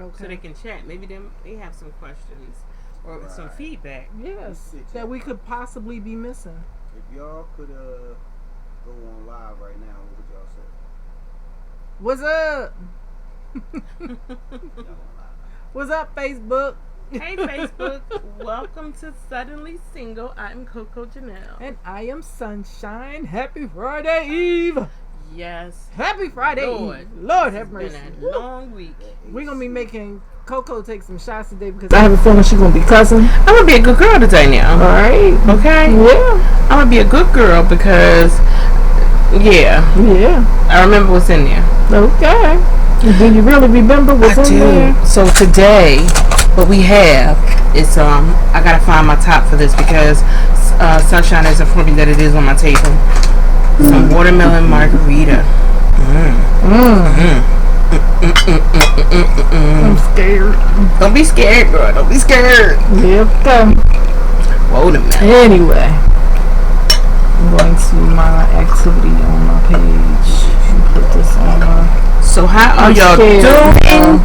Okay. So they can chat. Maybe they have some questions or some feedback. Yes, that we could possibly be missing. If y'all could go on live right now, what would y'all say? What's up? Y'all on live. What's up, Facebook? Hey, Facebook. Welcome to Suddenly Single. I'm Coco Janelle. And I am Sunshine. Happy Friday Eve. Yes. Happy Friday Lord. Eve. Lord have It's mercy. been a long week. We're going to be making Coco take some shots today because I have a feeling she's going to be cussing. I'm going to be a good girl today now. All right. Okay? Yeah. I'm going to be a good girl because, yeah. I remember what's in there. Okay. Do you really remember what's in there? So today, what we have is, I got to find my top for this because Sunshine has informed me that it is on my table. Some watermelon margarita. I'm scared. Don't be scared, girl. Don't be scared. Yep. Watermelon. Anyway, I'm going to my activity on my page and put this on my. So how are y'all doing?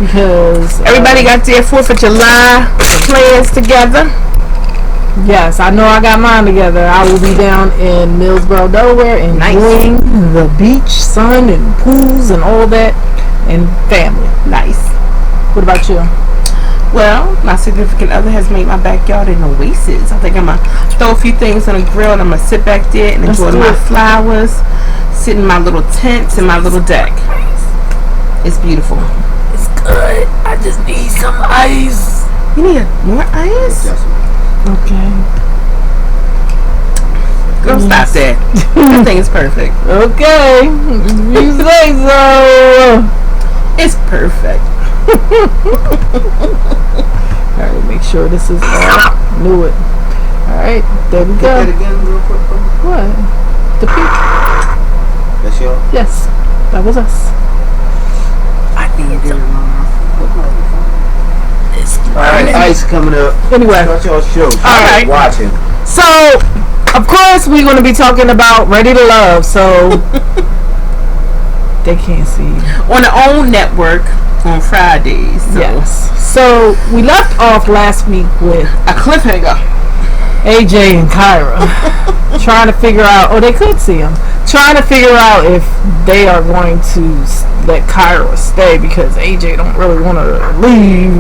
Because everybody got their 4th of July plans together. Yes, I know I got mine together. I will be down in Millsboro, Delaware, enjoying the beach, sun, and pools and all that, and family. Nice. What about you? Well, my significant other has made my backyard an oasis. I think I'm going to throw a few things on the grill, and I'm going to sit back there and enjoy my flowers, sit in my little tents and my little deck. It's beautiful. It's good. I just need some ice. You need more ice? Okay. Girl, stop that. That thing is perfect. Okay. You say so. It's perfect. Alright, make sure this is all. Knew it. Alright, there we go. Hit that again real quick for me. What? The peak. That's y'all? Yes. That was us. I need some. Alright, ice coming up. Anyway. Start y'all show. Alright. Watching. So, of course, we're going to be talking about Ready to Love. So, they can't see. On the OWN network on Fridays. So. Yes. So, we left off last week with a cliffhanger. AJ and Kyra trying to figure out, they could see him, trying to figure out if they are going to let Kyra stay because AJ don't really want her to leave,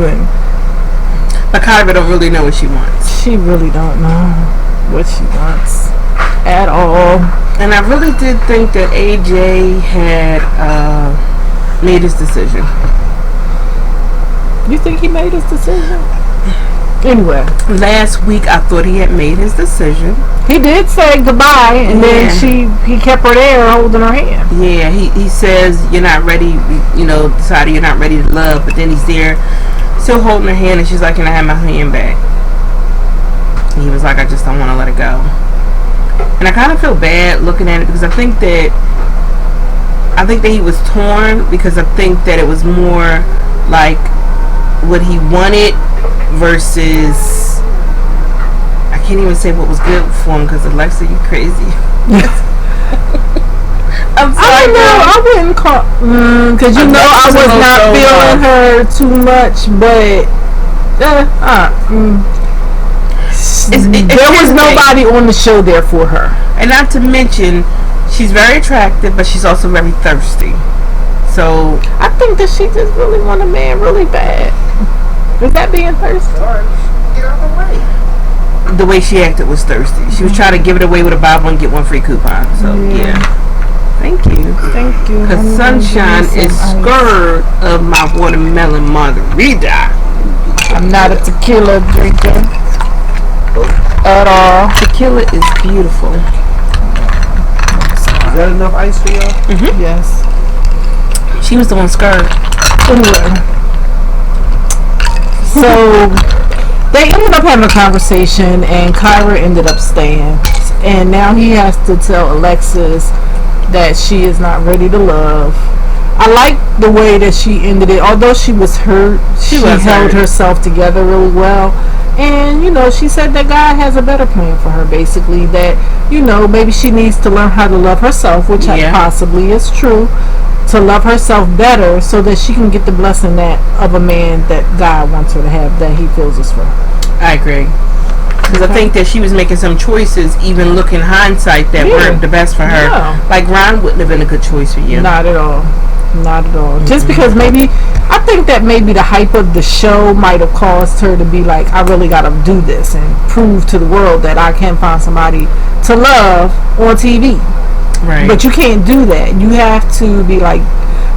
but Kyra don't really know what she wants. She really don't know what she wants at all. And I really did think that AJ had made his decision. You think he made his decision? Anyway, last week I thought he had made his decision. He did say goodbye, and then he kept her there holding her hand. Yeah, he says you're not ready, decided you're not ready to love, but then he's there still holding her hand, and she's like, can I have my hand back? And he was like, I just don't want to let it go. And I kind of feel bad looking at it because I think that he was torn because I think that it was more like what he wanted versus, I can't even say what was good for him because Alexa, you crazy. I'm sorry, I don't know. I wouldn't call because I was not feeling her too much, but there was nobody on the show there for her. And not to mention, she's very attractive, but she's also very thirsty. So I think that she just really want a man really bad. Is that being thirsty? Get out of the way. The way she acted was thirsty. She was trying to give it away with a buy one get one free coupon. So yeah. Thank you. Thank you. Because Sunshine is scared of my watermelon margarita. I'm not a tequila drinker at all. Tequila is beautiful. Is that enough ice for y'all? Mm-hmm. Yes. She was the one scared. Anyway. So they ended up having a conversation, and Kyra ended up staying. And now he has to tell Alexis that she is not ready to love. I like the way that she ended it. Although she was hurt, she held herself together really well. And, she said that God has a better plan for her, basically. That, maybe she needs to learn how to love herself, which possibly is true, to love herself better so that she can get the blessing that of a man that God wants her to have, that he feels is for her. I agree. Because I think that she was making some choices, even looking hindsight, that weren't the best for her. Yeah. Like Ron wouldn't have been a good choice for you. Not at all. Not at all. Just because maybe, I think that maybe the hype of the show might have caused her to be like, I really got to do this and prove to the world that I can find somebody to love on TV. Right. But you can't do that. You have to be like,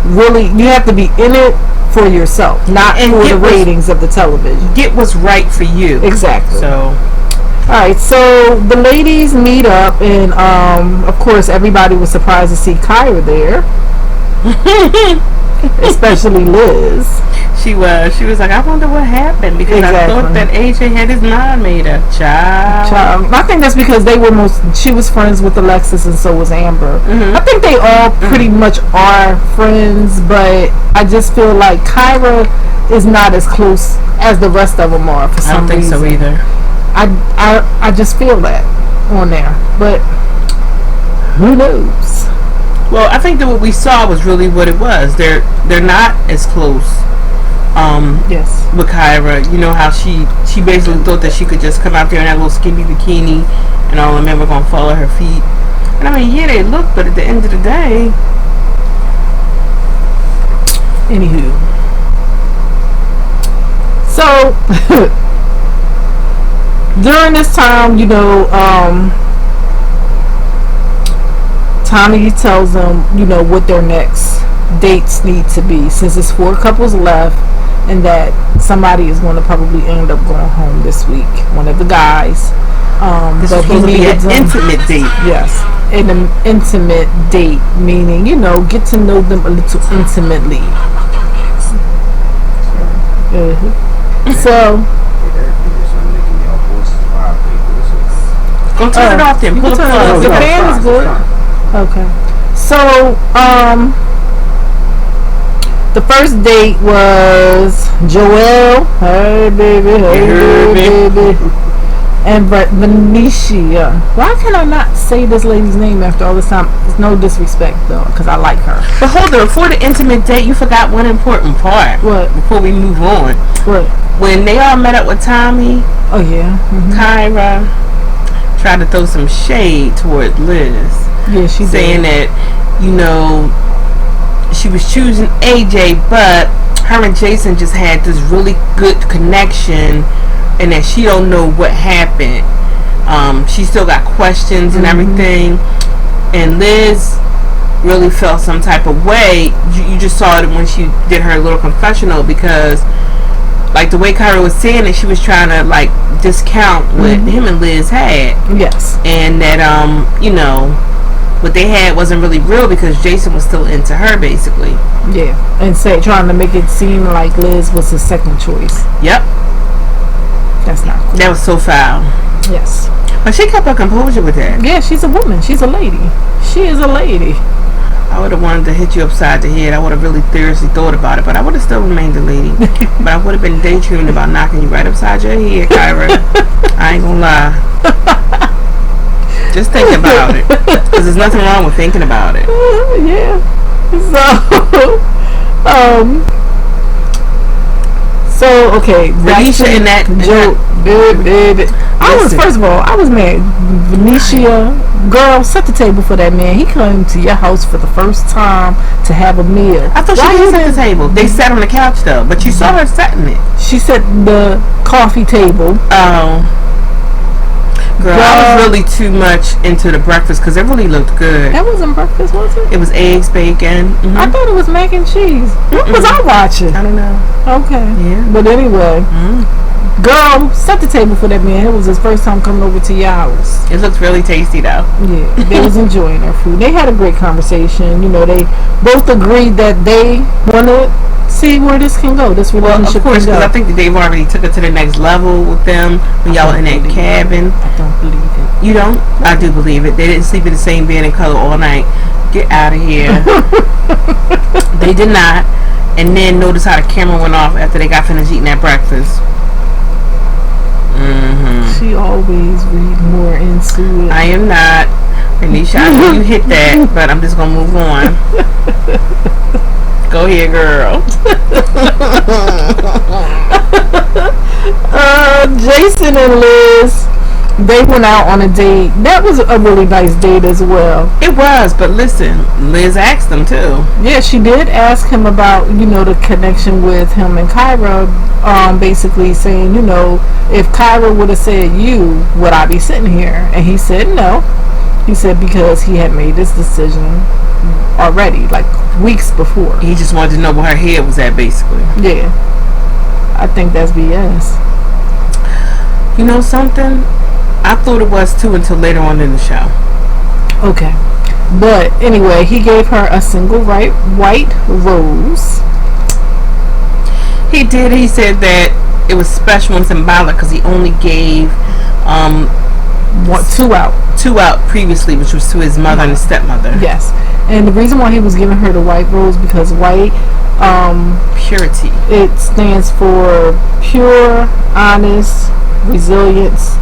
really, you have to be in it for yourself, not And for the get ratings of the television. Get what's right for you. Exactly. So, alright, so the ladies meet up, and of course everybody was surprised to see Kyra there. Especially Liz. she was like, I wonder what happened, because I Exactly. thought that AJ had his mind made up. Child. I think that's because she was friends with Alexis and so was Amber. Mhm. I think they all pretty much are friends, but I just feel like Kyra is not as close as the rest of them are for I some don't think reason. so either. I just feel that on there, but who knows? Well, I think that what we saw was really what it was. They're not as close. Yes. With Kyra, you know how she basically thought that she could just come out there in that little skinny bikini, and all the men were gonna follow her feet. And I mean, yeah, they look, but at the end of the day, Anywho, so during this time, you know, Tommy tells them, you know, what their next dates need to be, since it's 4 couples left, and that somebody is going to probably end up going home this week. One of the guys. this but is he supposed to be needed an them. intimate date. Yes, an intimate date, meaning, you know, get to know them a little intimately. So, Go turn it off then. you Pull can the turn it off. plug. The fan is good. Okay. So, the first date was Joelle, hey baby, hey baby, and Venetia. Why can I not say this lady's name after all this time? It's no disrespect though, because I like her. But hold on, before the intimate date, you forgot one important part. What? Before we move on, What? when they all met up with Tommy, Oh yeah. Mm-hmm. Kyra tried to throw some shade toward Liz, Yeah, she saying did. that, you know, she was choosing AJ, but her and Jason just had this really good connection, and that she don't know what happened. She still got questions and everything, and Liz really felt some type of way. You just saw it when she did her little confessional, because like the way Kyra was saying it, she was trying to like discount what him and Liz had, Yes. and that you know, what they had wasn't really real, because Jason was still into her basically. Yeah. And trying to make it seem like Liz was his second choice. Yep, That's not cool. that was so foul. Yes. But she kept her composure with that. Yeah, she's a woman. She's a lady. She is a lady. I would have wanted to hit you upside the head. I would have really seriously thought about it, but I would have still remained a lady. But I would have been daydreaming about knocking you right upside your head, Kyra. I ain't gonna lie. Just think about it, because there's nothing wrong with thinking about it. Yeah. So okay, Venetia in that Joe, baby. First of all, I was mad. Venetia, girl, set the table for that man. He came to your house for the first time to have a meal. I thought she didn't set the table. They sat on the couch though, but you saw her setting it. She set the coffee table. Oh. Girl, I was really too much into the breakfast, because it really looked good. That wasn't breakfast, was it? It was eggs, bacon. I thought it was mac and cheese. What was I watching? I don't know. Okay. Yeah. But anyway, girl, set the table for that man. It was his first time coming over to your house. It looked really tasty though. Yeah, they was enjoying their food. They had a great conversation. You know, they both agreed that they want to see where this can go. This Well, relationship of course, can because go. I think that they've already took it to the next level with them when y'all were in that cabin. I don't believe it. You don't? I do believe it. They didn't sleep in the same bed in color all night. Get out of here. They did not. And then notice how the camera went off after they got finished eating that breakfast. She always read more into it. I am not. Anisha, I know you hit that, but I'm just going to move on. Go here, girl. Jason and Liz, they went out on a date. That was a really nice date as well. It was, but listen, Liz asked them too. Yeah, she did ask him about, the connection with him and Kyra, basically saying, if Kyra would have said you, would I be sitting here? And he said no. He said because he had made this decision already, like weeks before. He just wanted to know where her head was at, basically. Yeah. I think that's BS. You know something? I thought it was too until later on in the show. Okay. But anyway, he gave her a single white rose. He did. He said that it was special and symbolic because he only gave two out previously, which was to his mother and his stepmother. Yes. And the reason why he was giving her the white rose because white purity. It stands for pure, honest, resilience,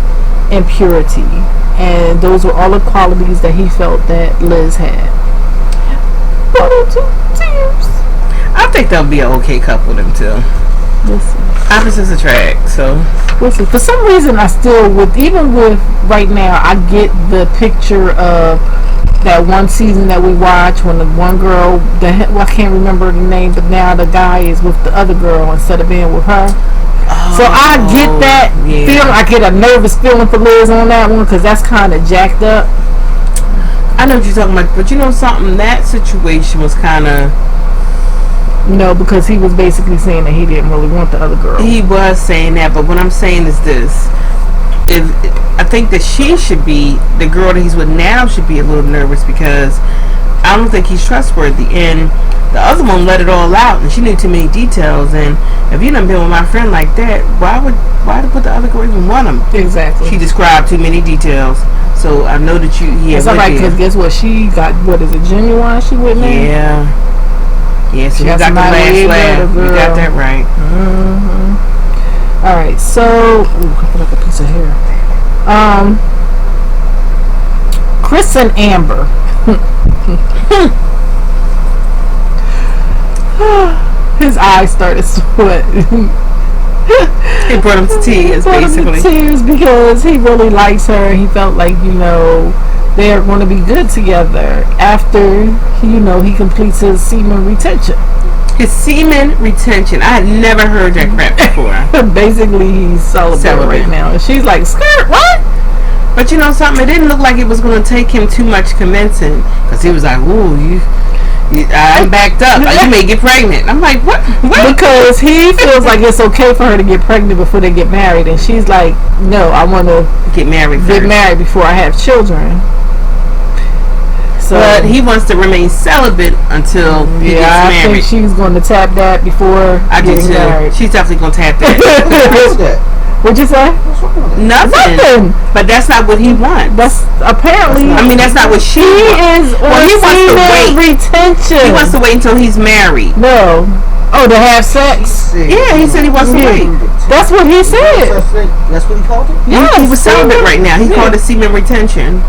and purity. And those were all the qualities that he felt that Liz had. Tears. I think they'll be an okay couple, them two. Listen. Opposites attract, so. Listen, for some reason I still even with right now, I get the picture of that one season that we watched when the one girl, I can't remember the name, but now the guy is with the other girl instead of being with her. So I get that feeling. I get a nervous feeling for Liz on that one because that's kind of jacked up. I know what you're talking about, but you know something? That situation was kind of... No, because he was basically saying that he didn't really want the other girl. He was saying that, but what I'm saying is this. I think that she should be, the girl that he's with now should be a little nervous because I don't think he's trustworthy. And the other one let it all out and she knew too many details. And if you done been with my friend like that, why would the other girl even want him? Exactly. She described too many details. So I know that it's alright because guess what? She got, what is it, Genuine she with now? Yeah, so you got the last laugh. You got that right. Mm-hmm. Alright, so I feel like a piece of hair. Chris and Amber. His eyes started sweating. He brought him to tears, basically. Tears because he really likes her. He felt like, they're going to be good together after, he completes his semen retention. His semen retention. I had never heard that crap before. Basically, he's celibate right now. And she's like, skirt, what? But you know something? It didn't look like it was going to take him too much convincing. Because he was like, ooh, I'm backed up. You may get pregnant. I'm like, what? Because he feels like it's okay for her to get pregnant before they get married. And she's like, no, I want to get married before I have children. So, but he wants to remain celibate until he gets married. I think she's going to tap that before getting married. She's definitely going to tap that. What'd you say? Nothing. But that's not what he wants. That's apparently. That's not what she wants. He wants to wait. Retention. He wants to wait until he's married. No. Oh, to have sex? Yeah, he said he wants to wait. That's what he said. That's what he called it? Yeah, he was celibate right now. He called it semen retention.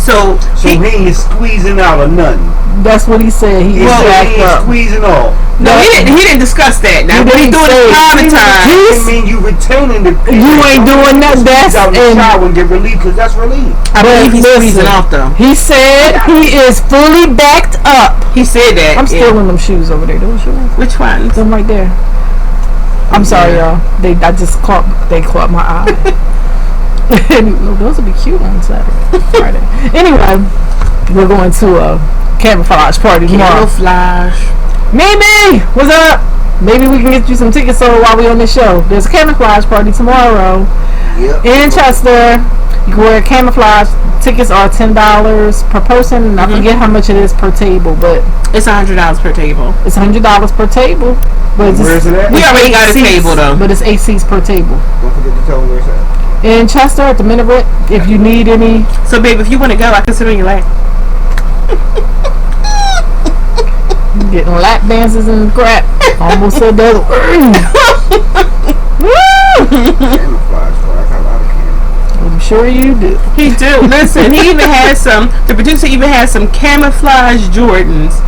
So he ain't squeezing out of nothing. That's what he said. He ain't squeezing off. No, he didn't discuss that. Now, what he doing in private time? I mean, you retaining the. You ain't doing that. That's out the shower and get relief because that's relief. I believe he's squeezing off though. He said he is fully backed up. He said that. I'm still in them shoes over there. Those shoes. Which ones? Them right there. I'm sorry, y'all. They caught my eye. No, those would be cute on Friday. Anyway, we're going to a camouflage party tomorrow. Camouflage. Mimi, what's up? Maybe we can get you some tickets while we're on this show. There's a camouflage party tomorrow in Chester. You can wear camouflage. Tickets are $10 per person, and I forget how much it is per table, but it's $100 per table. It's $100 per table. But where is it at? We already got a table though. But it's 8 seats per table. Don't forget to tell me where it's at. In Chester at the Minaret, if you need any. So, babe, if you want to go, I can sit on your lap. Getting lap dances and crap. Almost said that. I'm sure you do. He do. Listen, he even has some. The producer even has some camouflage Jordans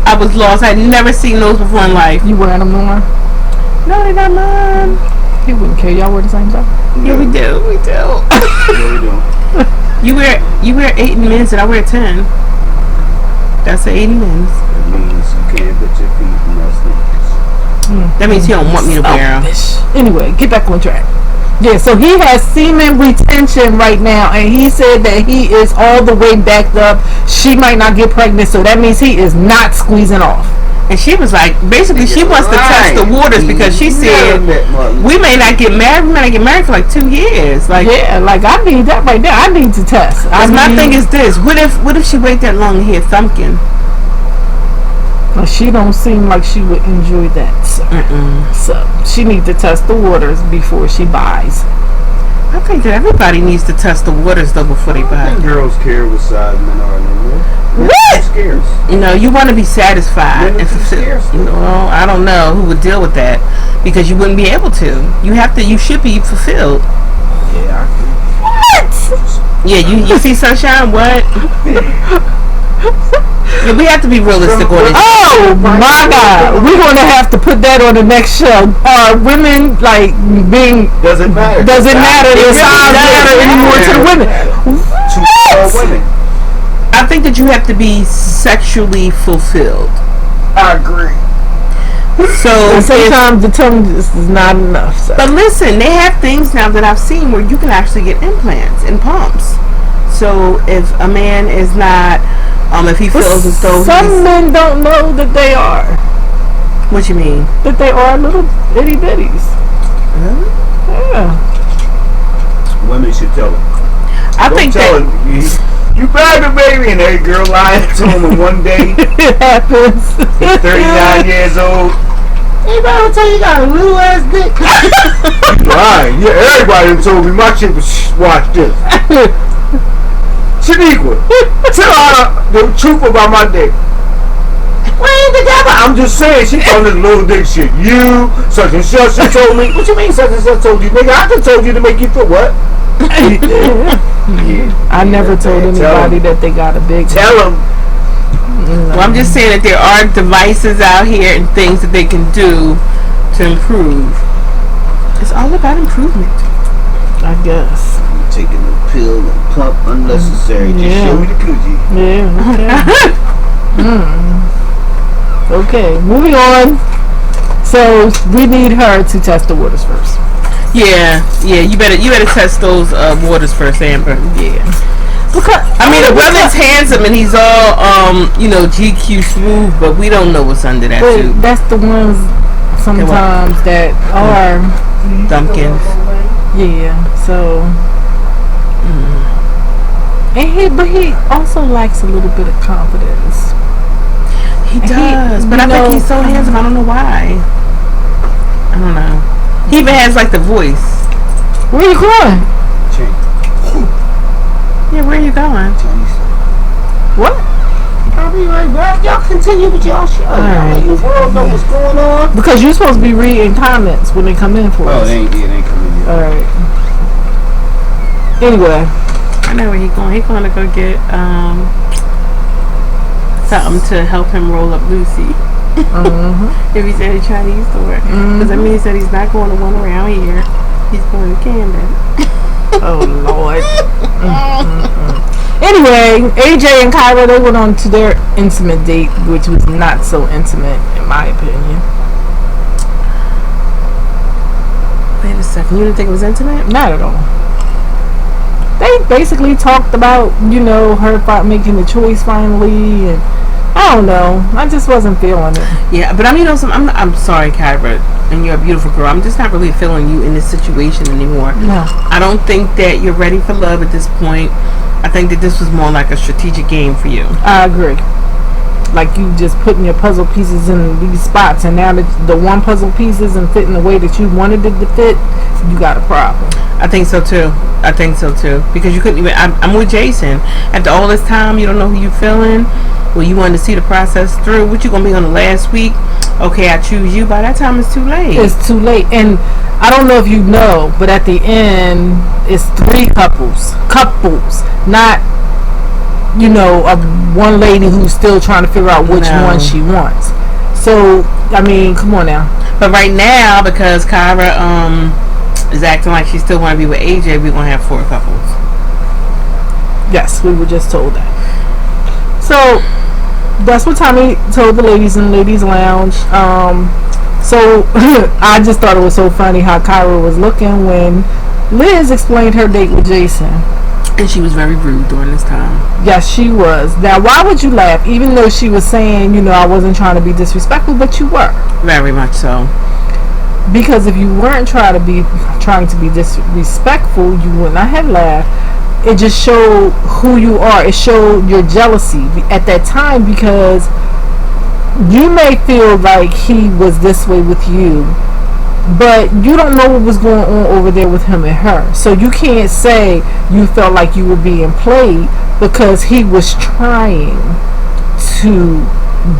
I was lost. I had never seen those before in life. You wearing them no more? No, they're not mine. He wouldn't care. Y'all wear the same stuff? Yeah, we do. We do. Yeah, we do. You wear 8 in men's and I wear 10. That's the 8 in men's. It means you can't put your feet in those sneakers. That means he don't want me to wear them. Anyway, get back on track. Yeah, so he has semen retention right now, and he said that he is all the way backed up. She might not get pregnant, so that means he is not squeezing off. And she was like, basically, she wants to test the waters because she said we may not get married. We may not get married for like 2 years. Like, yeah, like I need that right there. I need to test. My thing is this: what if she wait that long and hear thumpkin? Well, she don't seem like she would enjoy that. So she needs to test the waters before she buys. I think that everybody needs to test the waters though before they I buy. think girls care what size men are no more. What? Scarce. You know, you want to be satisfied and fulfilled. You know, I don't know who would deal with that because you wouldn't be able to. You should be fulfilled. Yeah, I can. What? Yeah, you see sunshine. What? Yeah, we have to be realistic on it. Oh my God, we're gonna have to put that on the next show. Women like being Doesn't matter. The size matter anymore to the women. What? Women. I think that you have to be sexually fulfilled. I agree. So And sometimes the tongue just is not enough. So. but listen, they have things now that I've seen where you can actually get implants and pumps. So if a man is not, if he feels as though some men don't know that they are. What you mean? That they are little itty bitties. Really? Yeah. Women should tell them. I think tell that him, you baby, baby, and every girl lying to him in one day. It happens. He's 39 years old. anybody tell you got a little ass dick. Lying. Yeah, everybody done told me my chick was watch this. Shaniqua, tell her the truth about my dick. We ain't together. I'm just saying, she told this little dick shit. You, such and such, she told me. What you mean such and such told you? Nigga, I just told you to make you feel what? I never told anybody that they got a big. Tell them. Well, I'm just saying that there are devices out here and things that they can do to improve. It's all about improvement. I guess. Taking the pill and pump unnecessary. Just show me the coochie. Yeah. Okay, moving on. So we need her to test the waters first. Yeah. You better test those waters first, Amber. Yeah. Because I mean, the brother's handsome and he's all GQ smooth, but we don't know what's under that But suit. that's the ones sometimes that are Dumpkins. Yeah. So. And he also lacks a little bit of confidence. He does, but I think he's so handsome. I don't know why. I don't know. He even has like the voice. Where are you going? Yeah, where are you going? What? I'll be right back. Y'all continue with y'all show. Alright. The world know what's going on. Because you're supposed to be reading comments when they come in for us. They ain't coming yet. Alright. Anyway. I know where he's going. He's going to go get something to help him roll up Lucy. If he's at a Chinese store. Because that means that he's not going to one around here. He's going to Camden. Oh, Lord. Anyway, AJ and Kyra, they went on to their intimate date, which was not so intimate, in my opinion. Wait a second. You didn't think it was intimate? Not at all. They basically talked about, her making the choice finally, and I don't know. I just wasn't feeling it. Yeah, but I'm sorry, Kyra, and you're a beautiful girl. I'm just not really feeling you in this situation anymore. No. I don't think that you're ready for love at this point. I think that this was more like a strategic game for you. I agree. Like you just putting your puzzle pieces in these spots, and now that the one puzzle piece isn't fitting the way that you wanted it to fit, you got a problem. I think so too. Because you couldn't even. I'm with Jason. After all this time, you don't know who you feeling. Well, you wanted to see the process through. What you gonna be on the last week? Okay, I choose you. By that time, it's too late. It's too late, and I don't know if you know, but at the end, it's 3 couples, not you know, a one lady who's still trying to figure out which one she wants. So I mean, come on now. But right now, because Kyra is acting like she still want to be with AJ, we gonna have 4 couples. Yes, we were just told that. So that's what Tommy told the ladies in the ladies' lounge. So I just thought it was so funny how Kyra was looking when Liz explained her date with Jason. And she was very rude during this time. Yes, she was. Now, why would you laugh? Even though she was saying, you know, I wasn't trying to be disrespectful, but you were. Very much so. Because if you weren't trying to be disrespectful, you would not have laughed. It just showed who you are. It showed your jealousy at that time, because you may feel like he was this way with you, but you don't know what was going on over there with him and her. So you can't say you felt like you were being played, because he was trying to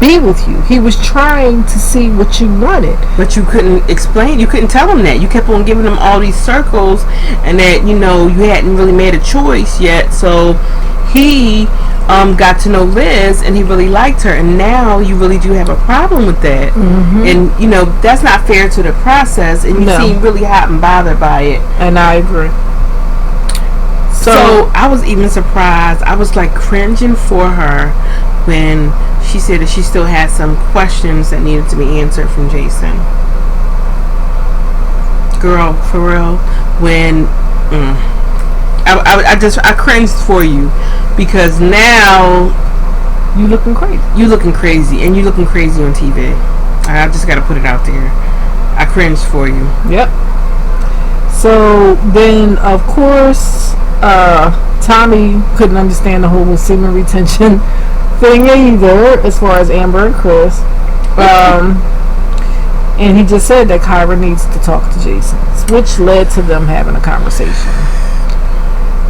be with you. He was trying to see what you wanted. But you couldn't explain. You couldn't tell him that. You kept on giving him all these circles, and that, you know, you hadn't really made a choice yet. So he got to know Liz, and he really liked her, and now you really do have a problem with that. And you know, that's not fair to the process, and you seem really hot and bothered by it. And I agree. So I was even surprised. I was like cringing for her when she said that she still had some questions that needed to be answered from Jason. Girl, for real, when I cringed for you, because now you looking crazy. You looking crazy, and you looking crazy on TV. I just got to put it out there. I cringed for you. Yep. So then, of course, Tommy couldn't understand the whole semen retention thing either, as far as Amber and Chris. And he just said that Kyra needs to talk to Jason, which led to them having a conversation.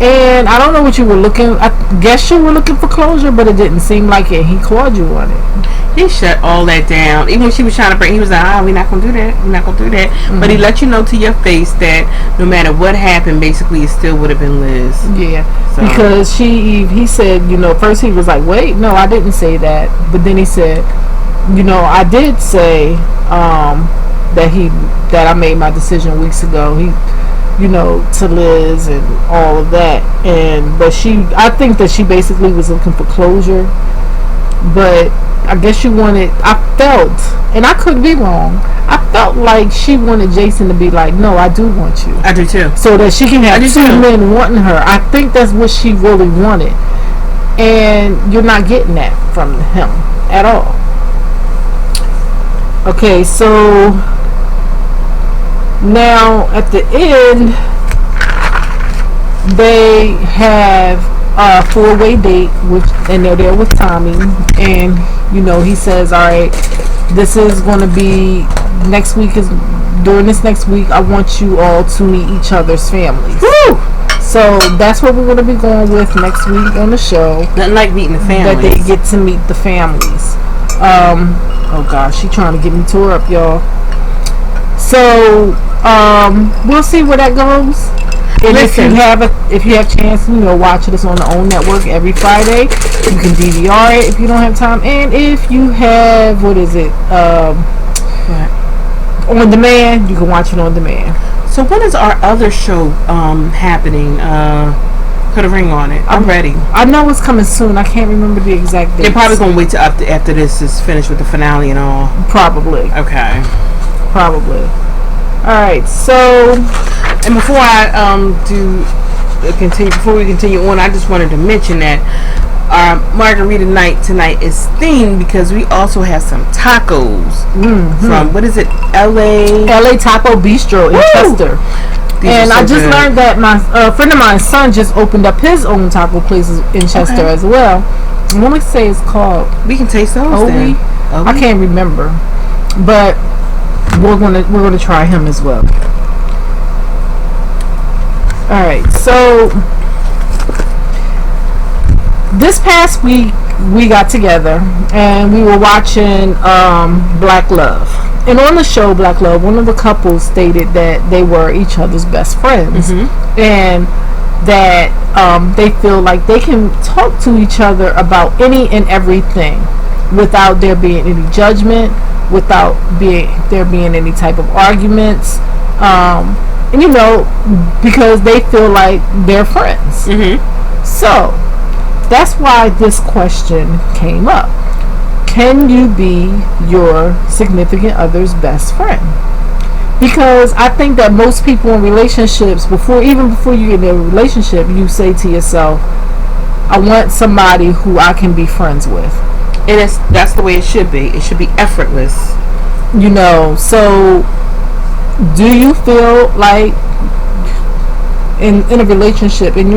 And I don't know what you were looking. I guess you were looking for closure, but it didn't seem like it. He called you on it. He shut all that down. Even when she was trying to bring, he was like, we're not gonna do that. We're not gonna do that. But he let you know to your face that no matter what happened, basically it still would have been Liz. Yeah, so. Because he said, you know, first he was like, wait, no, I didn't say that. But then he said, you know, I did say that I made my decision weeks ago. You know, to Liz and all of that. But I think that she basically was looking for closure. But I guess I felt, and I could be wrong, I felt like she wanted Jason to be like, no, I do want you. I do too. So that she can have two men wanting her. I think that's what she really wanted. And you're not getting that from him at all. Okay, so now at the end, they have a 4-way date and they're there with Tommy, and you know, he says, all right, this is going to be during this next week, I want you all to meet each other's families. Woo! So that's what we're going to be going with next week on the show. Nothing like meeting the families. That they get to meet the families. Oh gosh, she trying to get me tore up, y'all. So we'll see where that goes. And listen, if you have chance, you know, watch it on the OWN network every Friday. You can DVR it if you don't have time, and if you have on demand, you can watch it on demand. So when is our other show happening? Put a ring on it. I'm ready. I know it's coming soon. I can't remember the exact date. They're probably gonna wait till after this is finished with the finale and all. Probably. Okay. Probably. All right. So, and before we continue on, I just wanted to mention that our margarita night tonight is themed because we also have some tacos from, what is it, LA Taco Bistro in Chester. And I just learned that my friend of mine's son just opened up his own taco places in Chester as well. I want to say it's called, we can taste those. Obi? I can't remember, but we're gonna try him as well. All right, so this past week we got together and we were watching Black Love. And on the show Black Love, one of the couples stated that they were each other's best friends. And that they feel like they can talk to each other about any and everything without there being any judgment, without there being any type of arguments, and because they feel like they're friends. So that's why this question came up. Can you be your significant other's best friend? Because I think that most people in relationships, before you get in a relationship, you say to yourself, I want somebody who I can be friends with. And that's the way it should be. It should be effortless. So do you feel like in your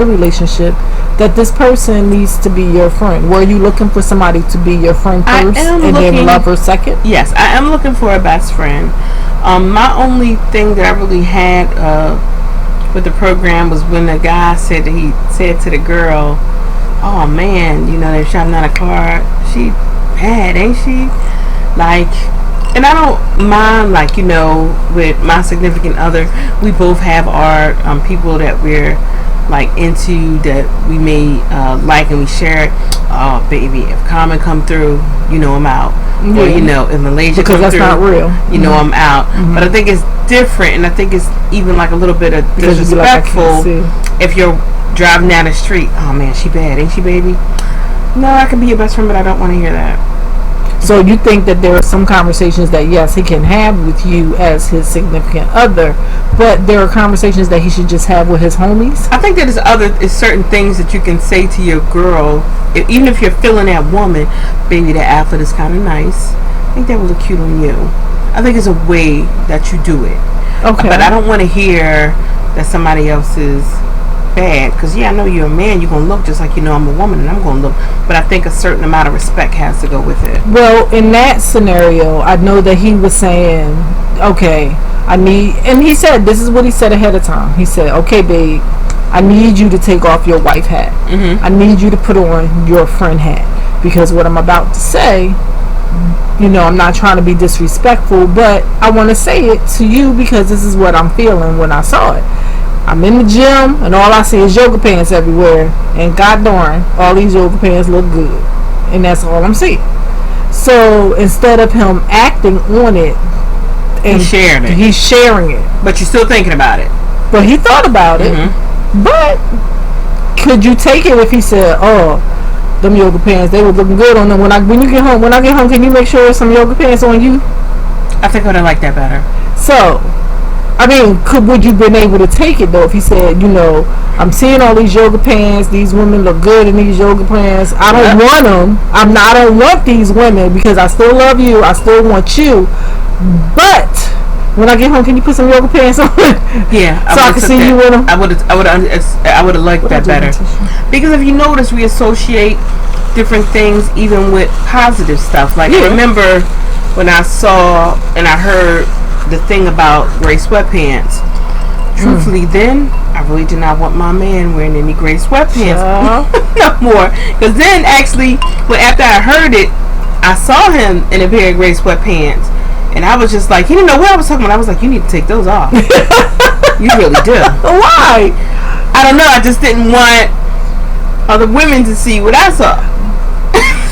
relationship, that this person needs to be your friend? Were you looking for somebody to be your friend first and then lover second? Yes, I am looking for a best friend. My only thing that I really had with the program was when the guy said to the girl, "Oh man, they're shouting out a car. She bad, ain't she?" Like, and I don't mind, like, with my significant other, we both have our people that we're like into, that we may like, and we share it. Oh baby, if Carmen come through, I'm out. Or if Malaysia because come that's through, not real. I'm out. But I think it's different, and I think it's even like a little bit of disrespectful if you're driving down the street. Oh man, she bad, ain't she, baby? No, I can be your best friend, but I don't want to hear that. So you think that there are some conversations that, yes, he can have with you as his significant other, but there are conversations that he should just have with his homies? I think that there's certain things that you can say to your girl, even if you're feeling that woman. Baby, that outfit is kind of nice. I think that would look cute on you. I think it's a way that you do it. Okay. But I don't want to hear that somebody else is bad, because I know you're a man, you're gonna look just like I'm a woman, and I'm gonna look, but I think a certain amount of respect has to go with it. Well, in that scenario, I know that he was saying, okay, and he said, this is what he said ahead of time. He said, okay babe, I need you to take off your wife hat. I need you to put on your friend hat, because what I'm about to say, I'm not trying to be disrespectful, but I want to say it to you because this is what I'm feeling when I saw it. I'm in the gym and all I see is yoga pants everywhere, and god darn, all these yoga pants look good, and that's all I'm seeing. So instead of him acting on it, and he's sharing it. But you're still thinking about it. But he thought about it. But could you take it if he said, "Oh, them yoga pants, they were looking good on them. When I get home, can you make sure there's some yoga pants on you?" I think I would have liked that better. So, I mean, would you been able to take it though if he said, I'm seeing all these yoga pants, these women look good in these yoga pants, I don't want them, I don't want these women because I still love you, I still want you, but when I get home, can you put some yoga pants on? Yeah, so I can see you in them. I would have liked that better, because if you notice, we associate different things even with positive stuff. Like, I remember when I saw and I heard the thing about gray sweatpants. Truthfully, then I really did not want my man wearing any gray sweatpants no more. Because then, actually, after I heard it, I saw him in a pair of gray sweatpants, and I was just like, he didn't know what I was talking about. I was like, you need to take those off. You really do. Why? I don't know. I just didn't want other women to see what I saw.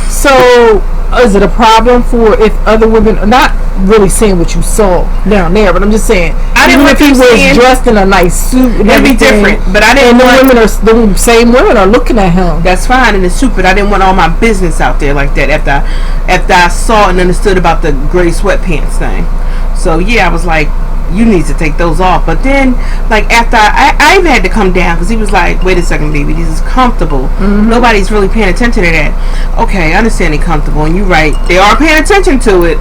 So, is it a problem for if other women are not really saying what you saw down there? But I'm just saying, even if he was dressed in a nice suit, and it'd be different. But I didn't. And the same women are looking at him. That's fine in the suit, but I didn't want all my business out there like that. After I saw and understood about the gray sweatpants thing, so I was like, you need to take those off. But then, like, after I even had to come down, because he was like, wait a second, baby, this is comfortable. Nobody's really paying attention to that. Okay, I understand they're comfortable, and you're right, they are paying attention to it,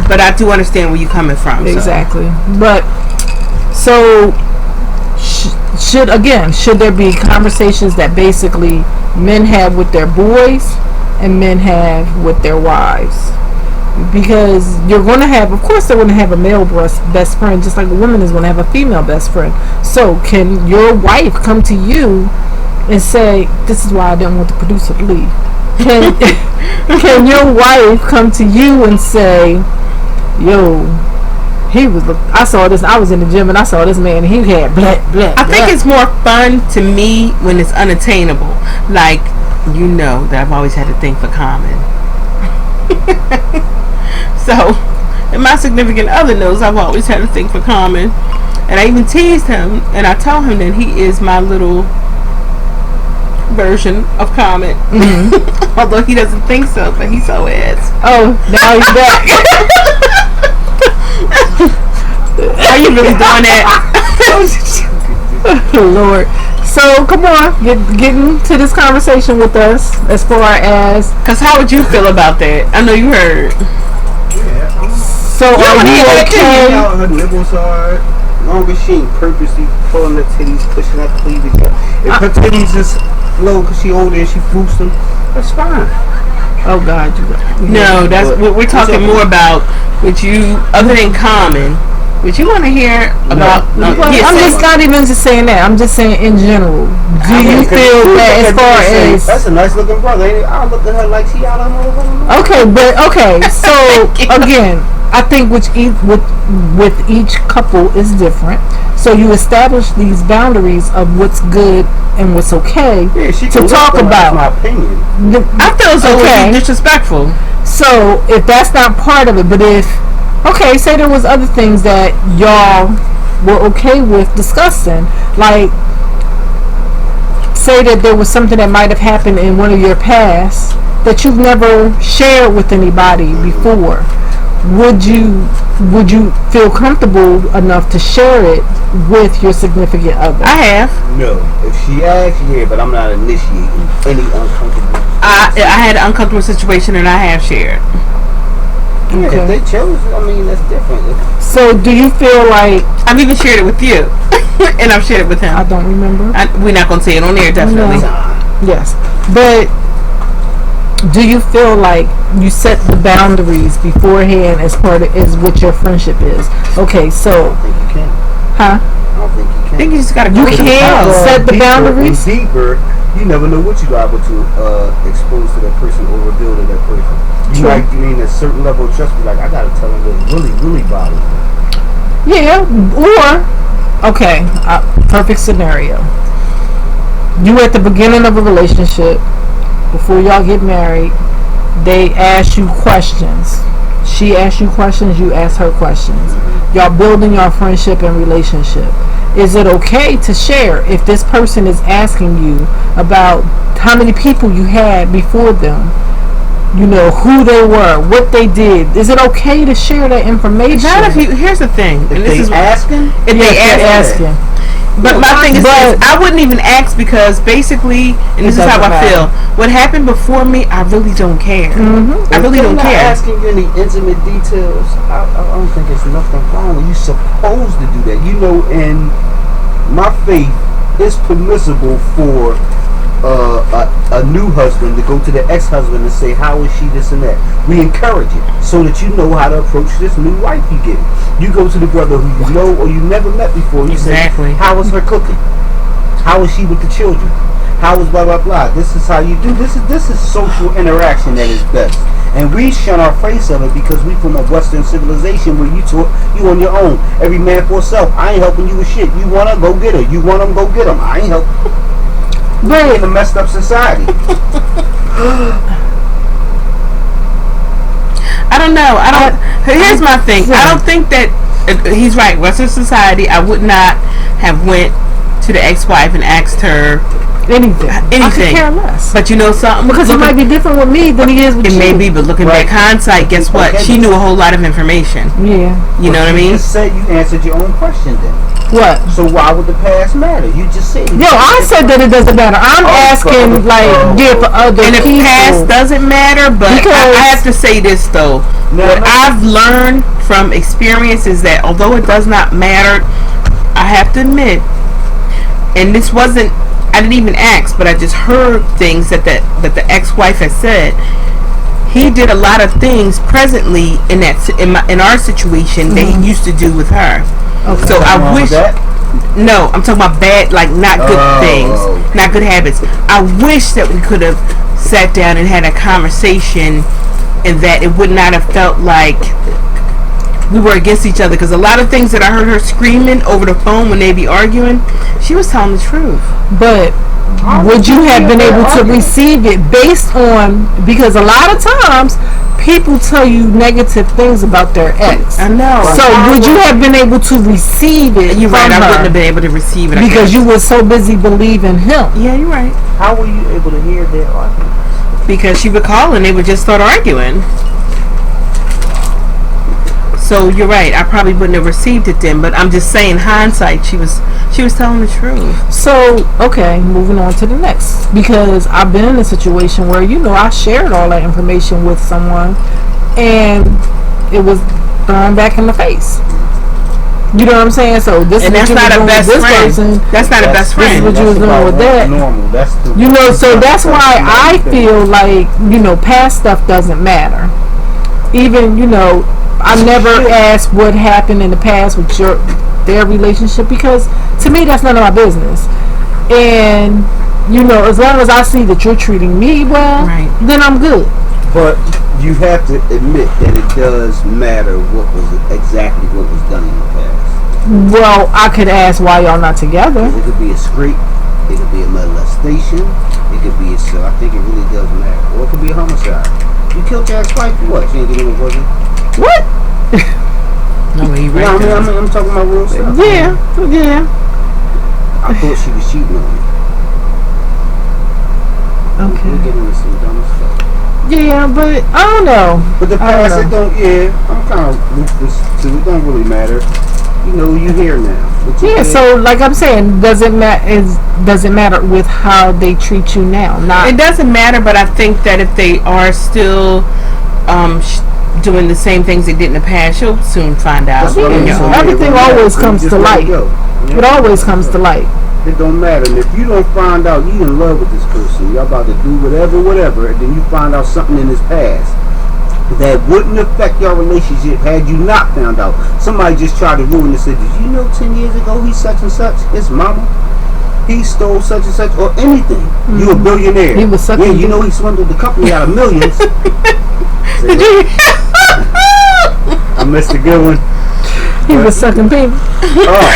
but I do understand where you're coming from. Exactly. But so should there be conversations that basically men have with their boys and men have with their wives? Because you're going to have, of course, they're going to have a male best friend, just like a woman is going to have a female best friend. So can your wife come to you and say, this is why I didn't want the producer to leave? Can your wife come to you and say, yo, He was. I saw this. I was in the gym and I saw this man. And he had black. I think it's more fun to me when it's unattainable. Like, you know that I've always had to think for Common. So, and my significant other knows I've always had to think for Common. And I even teased him and I told him that he is my little version of Common. Mm-hmm. Although he doesn't think so, but he so is. Oh, now you're back. Are you really doing that? Lord. So come on, get into this conversation with us as far as. Cause how would you feel about that? I know you heard. Yeah. So are you okay? How her nipples are. Long as she ain't purposely pulling her titties, pushing her cleavage up. If her titties is low because she older and she boosts them, that's fine. Oh God, no, that's what we're talking more about. With you, other than Common, what you want to hear about? I'm just not even just saying that. I'm just saying in general. Do you feel that as far as that's a nice looking brother? I look at her like she out of her. Okay. So again, I think with each couple is different. So you establish these boundaries of what's good and what's okay to talk about. My opinion. I feel it's okay. Disrespectful. So if that's not part of it, but if say there was other things that y'all were okay with discussing, like say that there was something that might have happened in one of your past that you've never shared with anybody before. Would you feel comfortable enough to share it with your significant other? I have. No. If she asks, yeah, but I'm not initiating any uncomfortable. I had an uncomfortable situation and I have shared. Yeah, if they chose, I mean, that's different. So do you feel like I've even shared it with you, and I've shared it with him. I don't remember. We're not gonna say it on air, definitely. No. Yes, but do you feel like you set the boundaries beforehand as part of is what your friendship is? Okay, so I don't think you can. Huh? I don't think you can. I think you just gotta. You can set the boundaries. Deeper, you never know what you're able to expose to that person or reveal to that person. You might gain a certain level of trust. Be like, I gotta tell them what really, really bothers me. Yeah, or perfect scenario. You at the beginning of a relationship. Before y'all get married, they ask you questions. She asks you questions, you ask her questions. Y'all building your friendship and relationship. Is it okay to share if this person is asking you about how many people you had before them? You know, who they were, what they did. Is it okay to share that information? Not if you. Here's the thing. If they asking? If they asking. But my thing is this, I wouldn't even ask because basically, and this is how I feel, what happened before me, I really don't care. Mm-hmm. I really don't care. Asking you any intimate details, I don't think there's nothing wrong with you supposed to do that. You know, in my faith, it's permissible for a new husband to go to the ex-husband and say, how is she, this and that. We encourage it so that you know how to approach this new wife you get. You go to the brother who you know or you never met before. You say, how is her cooking? How is she with the children? How is blah blah blah? This is how you do. This is social interaction that is best. And we shun our face of it because we from a Western civilization where you on your own. Every man for himself. I ain't helping you with shit. You wanna go get her. You want them, go get them. I ain't helping. We're in a messed up society. I don't know. Here's my thing. I don't think that he's right. Western society, I would not have went to the ex-wife and asked her anything. I could care less. But you know something? Because it might be different with me than he is with you. It may be, but looking back hindsight, guess what? She knew a whole lot of information. Yeah. You know what I mean? You just said you answered your own question then. What? So why would the past matter? You just said it. Yo, I said that it doesn't matter. I'm asking, for other and people. And the past doesn't matter, but I have to say this, though. What I've learned from experience is that although it does not matter, I have to admit, and this wasn't, I didn't even ask, but I just heard things that the ex-wife has said. He did a lot of things presently in our situation that he used to do with her. Okay. So I wish. No, I'm talking about bad, like not good things, not good habits. I wish that we could have sat down and had a conversation, and that it would not have felt like we were against each other, because a lot of things that I heard her screaming over the phone when they be arguing, she was telling the truth. But would you have been able to receive it based on, because a lot of times people tell you negative things about their ex. I know. So would you have been able to receive it? You're right. from I her? wouldn't have been able to receive it Because you were so busy believing him. Yeah, you're right. How were you able to hear their argument? Because she would call and they would just start arguing. So you're right. I probably wouldn't have received it then. But I'm just saying, hindsight, she was telling the truth. So, okay, moving on to the next. Because I've been in a situation where, I shared all that information with someone and it was thrown back in the face. You know what I'm saying? So this And is that's what not you a were doing best with this friend. person. That's not a best This is friend. what you was doing with that. Normal. That's So that's why I feel like, past stuff doesn't matter. Even, I never asked what happened in the past with their relationship, because to me that's none of my business. And as long as I see that you're treating me well, Right. then I'm good. But you have to admit that it does matter what was done in the past. Well, I could ask why y'all not together. It could be a scrape, it could be a molestation, it could be so I think it really does matter. Or it could be a homicide. You killed your ex-wife for what? She ain't getting a pussy? What? No, he right. I'm talking about real stuff. Yeah. I thought she was cheating on me. Okay. We're getting into some dumb stuff. Yeah, but I don't know. But the past, I'm kind of ruthless too. It don't really matter. You here now. Yeah, so like I'm saying, does it matter with how they treat you now? It doesn't matter, but I think that if they are still doing the same things they did in the past, you'll soon find out. That's what I mean. So everything always comes to light. It always comes to light. It don't matter. And if you don't find out you in love with this person, y'all about to do whatever, and then you find out something in his past that wouldn't affect your relationship had you not found out. Somebody just tried to ruin this. Did you know 10 years ago he's such and such? His mama? He stole such and such, or anything. Mm-hmm. You a billionaire. He was sucking. Yeah, he swindled the company out of millions. Did you? I missed a good one. He was sucking people. Oh,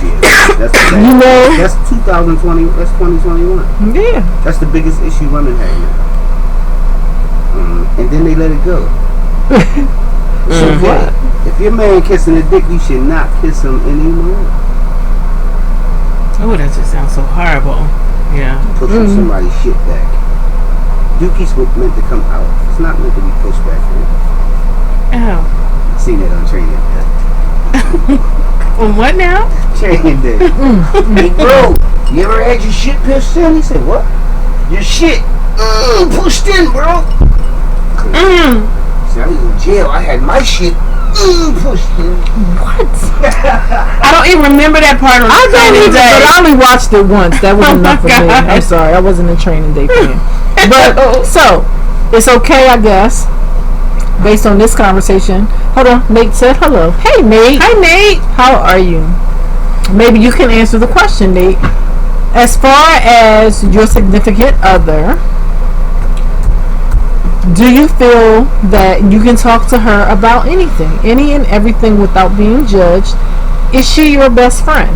shit. That's that's 2020. That's 2021. Yeah. That's the biggest issue women have now. And then they let it go. So what? If your man kissing a dick, you should not kiss him anymore. Oh, that just sounds so horrible. Yeah. Pushing somebody's shit back. Dookie's meant to come out. It's not meant to be pushed back in. Oh. Seen it on Training Day. On what now? Training Day. Hey, bro, you ever had your shit pushed in? He said, what? Your shit pushed in, bro. See, I was in jail. I had my shit pushed in. What? I don't even remember that part of I don't even, but I only watched it once. That was enough for me. I'm sorry, I wasn't a Training Day fan. But so it's okay, I guess. Based on this conversation. Hold on, Nate said hello. Hey, Nate. Hi, Nate. How are you? Maybe you can answer the question, Nate. As far as your significant other, do you feel that you can talk to her about anything, any and everything without being judged? Is she your best friend?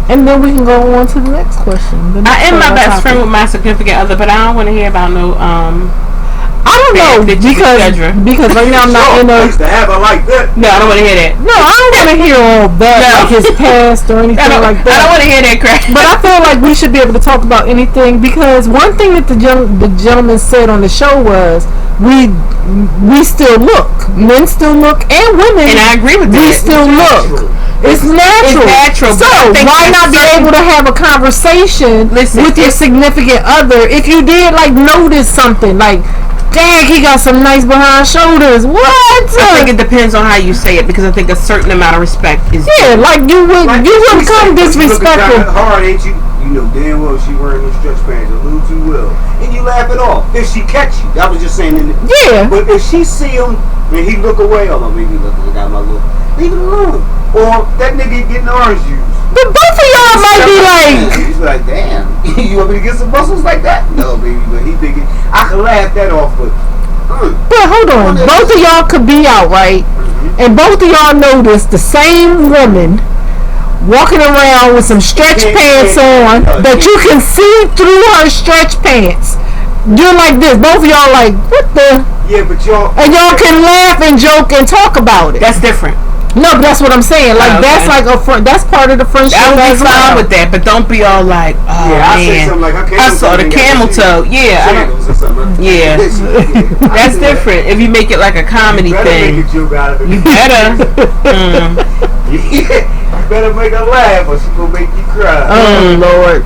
And then we can go on to the next question. I am my best friend with my significant other, but I don't want to hear about no I don't know because right now I'm not in a. To have her like that. No, I don't want to hear that. No, I don't want to hear all that, like his past or anything like that. I don't want to hear that crap. But I feel like we should be able to talk about anything, because one thing that the gentleman said on the show was we still look, men still look, and women. And I agree with that. We still look. It's natural. It's natural. So why not be able to have a conversation with your significant other if you did notice something like, dang, he got some nice behind shoulders. What? I think it depends on how you say it, because I think a certain amount of respect is. Yeah, you wouldn't come disrespectful. Hard, ain't you? You know damn well she wearing those stretch pants a little too well, and you laugh it off. If she catch you, I was just saying. Yeah. But if she see him and he look away, maybe look at my look. Leave it alone. Or that nigga getting orange juice. But both of y'all might be like. He's like, damn, you want me to get some muscles like that? No, baby, but he thinking I can laugh that off, but. But hold hold on. Both of y'all could be out, right? And both of y'all notice the same woman walking around with some stretch pants on that you can see through her stretch pants. You're like this. Both of y'all like, what the? Yeah, but y'all. And y'all can laugh and joke and talk about it. That's different. No, but that's what I'm saying. Like, that's like that's part of the friendship. I would be fine with that, but don't be all like, oh yeah, man, I saw the camel toe. Yeah, yeah. That's different. If you make it like a comedy thing, you better. You better make her laugh, or she gonna make you cry. Oh Lord.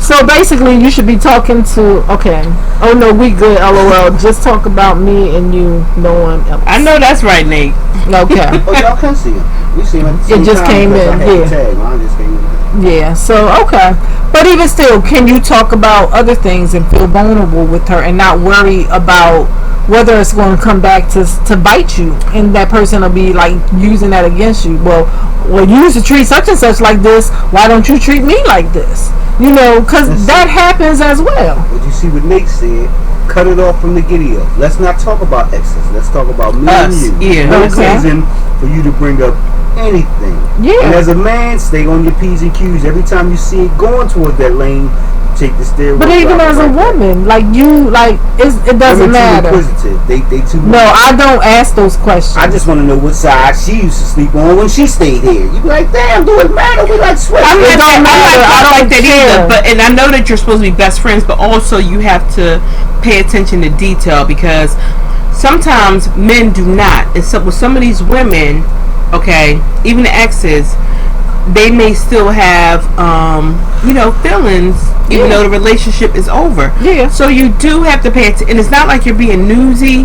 So basically, you should be talking to. Okay. Oh no, we good. LOL. Just talk about me and you. No one else. I know that's right, Nate. Okay. Oh, y'all can see him. We see him at the same It just time came because in. I had Yeah. the tag. Mine just came in. Yeah. So okay. But even still, can you talk about other things and feel vulnerable with her and not worry about whether it's going to come back to bite you, and that person will be like using that against you? Well, you used to treat such and such like this. Why don't you treat me like this? You know, because that happens as well. But you see what Nate said. Cut it off from the giddy up. Let's not talk about exes. Let's talk about me and you. Yeah. No Okay. reason for you to bring up anything. Yeah. And as a man, stay on your P's and Q's. Every time you see it going towards that lane, take the stairway. But even as a woman, like you, like it doesn't matter. Too inquisitive. They too. No, I don't ask those questions. I just want to know what side she used to sleep on when she stayed here. You be like, damn, do it matter? We like sweat. I'm It not don't matter. I don't like that care. either. But and I know that you're supposed to be best friends, but also you have to pay attention to detail, because sometimes men do not. And so with some of these women, okay, even the exes, they may still have feelings even though the relationship is over. Yeah. So you do have to pay attention, and it's not like you're being newsy.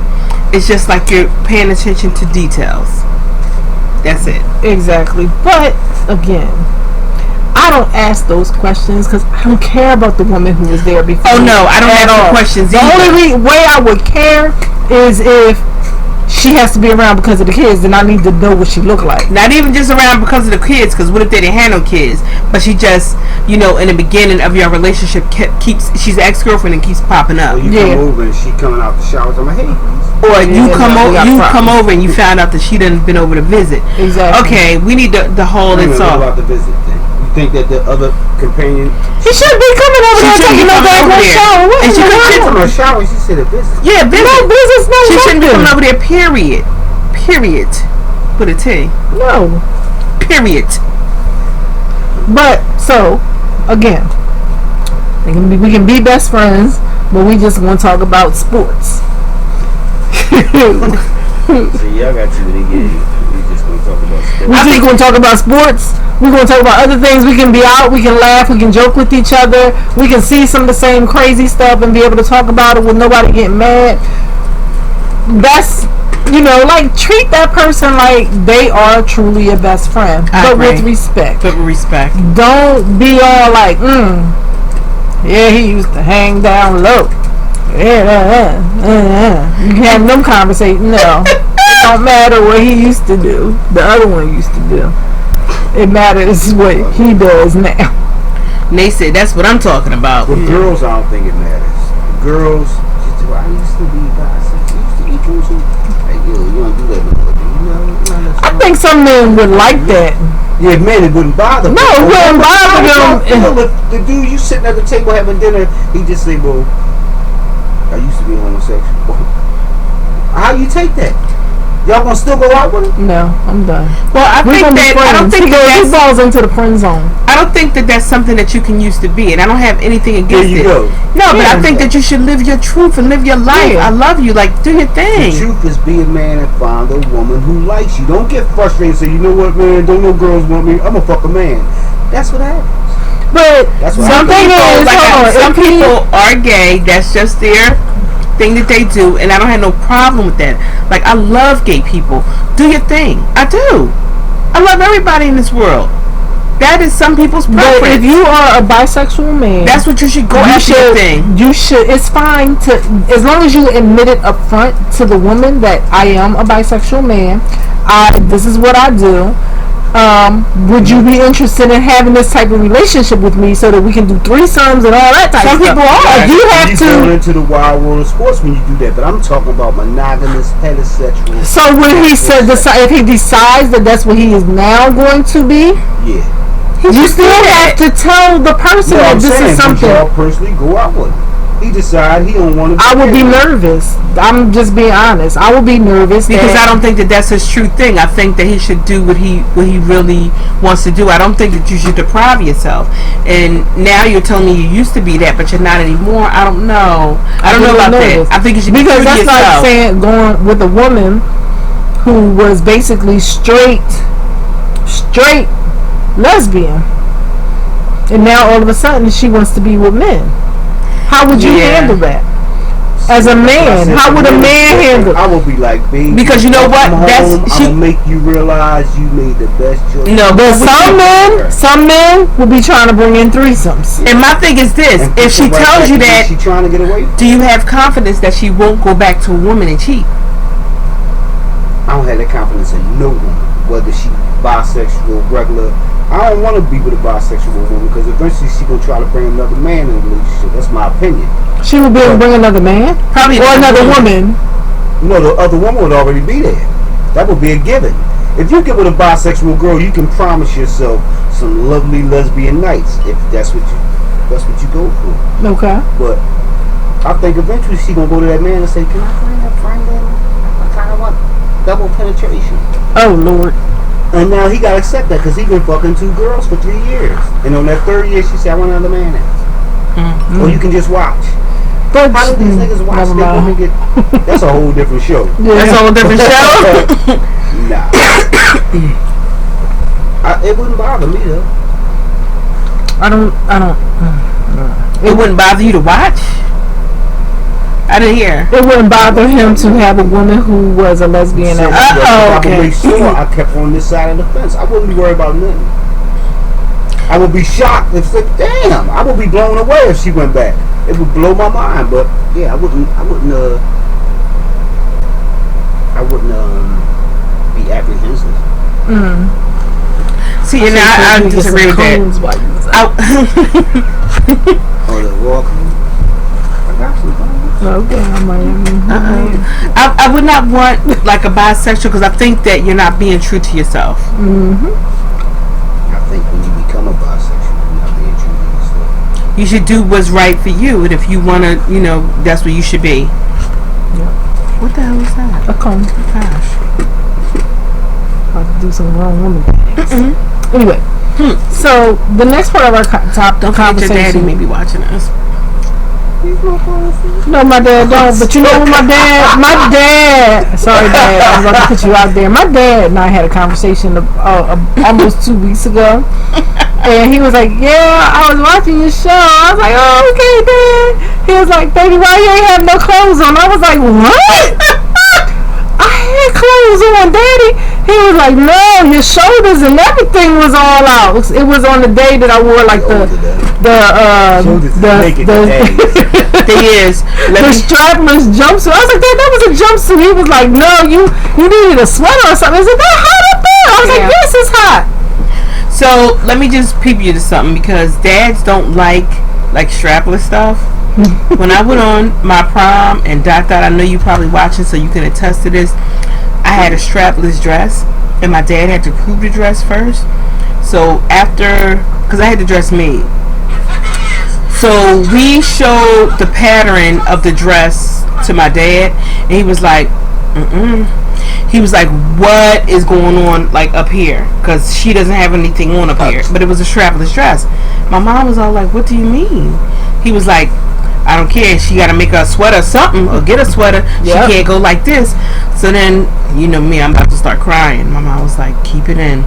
It's just like you're paying attention to details. That's it. Exactly. But again, I don't ask those questions because I don't care about the woman who was there before. Oh no, I don't at ask all. the questions The either. only way I would care is if she has to be around because of the kids, then I need to know what she look like. Not even just around because of the kids, because what if they didn't have no kids? But she just, in the beginning of your relationship, she's an ex-girlfriend and keeps popping up. Or you come over and she coming out the shower. I'm like, hey. Or you come over and you found out that she done been over to visit. Exactly. Okay, we need the whole and What all. about the visit thing? You think that the other companion? He should be coming over there taking no daggone shower. What And in she the could world? From a shower, she said a visit. Yeah, visit. No business, no She shouldn't be nothing. coming over there. Period. Period. Put a T. No. Period. But so again, we can be best friends, but we just want to talk about sports. So y'all got too many games. We just gonna talk about sports. We just going to talk about sports. We're going to talk about other things. We can be out. We can laugh. We can joke with each other. We can see some of the same crazy stuff and be able to talk about it with nobody getting mad. That's, like, treat that person like they are truly a best friend, but with respect. But with respect. Don't be all like, yeah, he used to hang down low. Yeah, you can have them conversations. No, it don't matter what he used to do. The other one used to do. It matters what he does now. And they said that's what I'm talking about. With girls, I don't think it matters. Girls, I used to be bisexual. I used to eat sushi. Like, you don't do that no more. I think some men would like that. Yeah, man, it wouldn't bother me. No, it wouldn't bother them. If the dude you sitting at the table having dinner, he just say, well, I used to be homosexual. How you take that? Y'all gonna still go out with him? No, I'm done. Well, I don't think he falls into the friend zone. I don't think that that's something that you can use to be, and I don't have anything against There you it. go. No, but I think that you should live your truth and live your life. Yeah. I love you. Like, do your thing. The truth is, be a man and find a woman who likes you. Don't get frustrated and say, you know what, man, don't no girls want me. I'm a fuck a man. That's what happens. But That's what some Some people are gay. That's just their thing that they do, and I don't have no problem with that. Like, I love gay people. Do your thing. I do. I love everybody in this world. That is some people's preference. But if you are a bisexual man, that's what you should go after your thing. You should. It's fine to, as long as you admit it up front to the woman that I am a bisexual man. This is what I do. would you be interested in having this type of relationship with me so that we can do threesomes and all that type Some of stuff? people are. You have He's going to. into the wild world of sports when you do that, but I'm talking about monogamous, heterosexual. So when he said, if he decides that that's what he is now going to be, Yeah. you still have to tell the person No, that I'm this saying, is something. y'all personally go out with him. He decide he don't want to. I would be nervous. I'm just being honest. I would be nervous Because that- I don't think that that's his true thing. I think that he should do what he really wants to do. I don't think that you should deprive yourself. And now you're telling me you used to be that, but you're not anymore. I don't know. I don't know about that. I think you should be because true to that's like yourself. saying going with a woman who was basically straight lesbian, and now all of a sudden she wants to be with men. How would you handle that? As a man, how would a man handle? I would be like, baby. Because you know what? I'm gonna make you realize you made the best choice. No, But some men will be trying to bring in threesomes. And my thing is this: And if she people right tells you back to that, she trying to get away, do you have confidence that she won't go back to a woman and cheat? I don't have that confidence in no woman, whether she bisexual, regular. I don't want to be with a bisexual woman because eventually she gonna try to bring another man in the relationship. That's my opinion. She would be able to bring another man, Probably or another woman. No, the other woman would already be there. That would be a given. If you get with a bisexual girl, you can promise yourself some lovely lesbian nights if that's what you go for. Okay. But I think eventually she gonna go to that man and say, "Can I bring a friend in? I kind of want double penetration." Oh Lord. And now he gotta accept that because he been fucking 2 girls for 3 years. And on that 3rd year, she said, "I want another man now." Or you can just watch. But How do these niggas watch? never They mind. women get. That's a whole different show. That's a whole different show. Nah. It wouldn't bother me though. I don't. It wouldn't bother you to watch. I didn't hear. It wouldn't bother him to have a woman who was a lesbian. So, I I would make sure I kept on this side of the fence. I wouldn't be worried about nothing. I would be shocked if, damn, I would be blown away if she went back. It would blow my mind, but yeah, I wouldn't be apprehensive. See, and I disagree with that. Or the walk. I got some fun. Okay, I'm I would not want like a bisexual because I think that you're not being true to yourself. I think when you become a bisexual, you're not being true to yourself. You should do what's right for you, and if you want to, that's where you should be. Yeah. What the hell is that? A comb. Gosh. About to do some wrong woman things. Anyway, so the next part of our Don't forget your daddy may be watching us. No, my dad don't. But you know what, my dad. Sorry, Dad. I'm about to put you out there. My dad and I had a conversation almost 2 weeks ago, and he was like, "Yeah, I was watching your show." I was like, "Oh, okay, Dad." He was like, "Baby, why you ain't have no clothes on?" I was like, "What?" I had clothes on, Daddy. He was like, "No, your shoulders and everything was all out." It was on the day that I wore like the strapless jumpsuit. I was like, that was a jumpsuit. He was like, "No, you needed a sweater or something." I said, "That hot up there?" I was like, "Yes, it's hot." So let me just peep you to something because dads don't like strapless stuff. When I went on my prom and Dot, I know you probably watching, so you can attest to this. I had a strapless dress, and my dad had to prove the dress first. So because I had the dress made, so we showed the pattern of the dress to my dad, and he was like, He was like, "What is going on like up here?" Because she doesn't have anything on up here, but it was a strapless dress. My mom was all like, "What do you mean?" He was like, "I don't care. She got to make her a sweater or something, or get a sweater. She can't go like this." So then, you know me, I'm about to start crying. My mom was like, "Keep it in.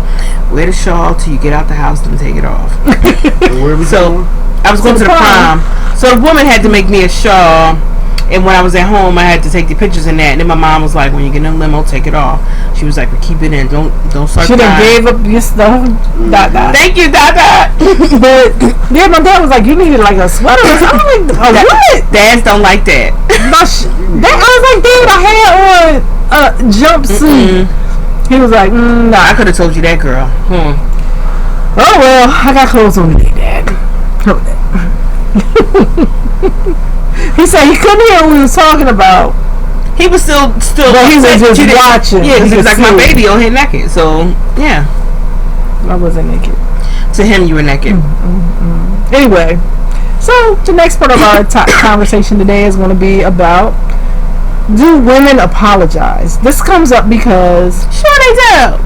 Wear the shawl till you get out the house, then take it off." So I was going to the prom. So the woman had to make me a shawl. And when I was at home, I had to take the pictures in that. And then my mom was like, "When you get in the limo, take it off." She was like, "Well, keep it in. Don't start She done crying." gave up your stuff. Thank you, Dada. But yeah, my dad was like, "You needed like a sweater or something." I'm like, "What?" Dads don't like that. I was like, "Dad, I had on a jumpsuit." He was like, nah. I could have told you that, girl. Oh well, I got clothes on today, Dad. Hold that. He said he couldn't hear what we was talking about. He was still. But he was just watching. Yeah, because he was like, my baby on here naked. So yeah, I wasn't naked. To him, you were naked. Anyway, so the next part of our conversation today is going to be about, do women apologize? This comes up because sure they do.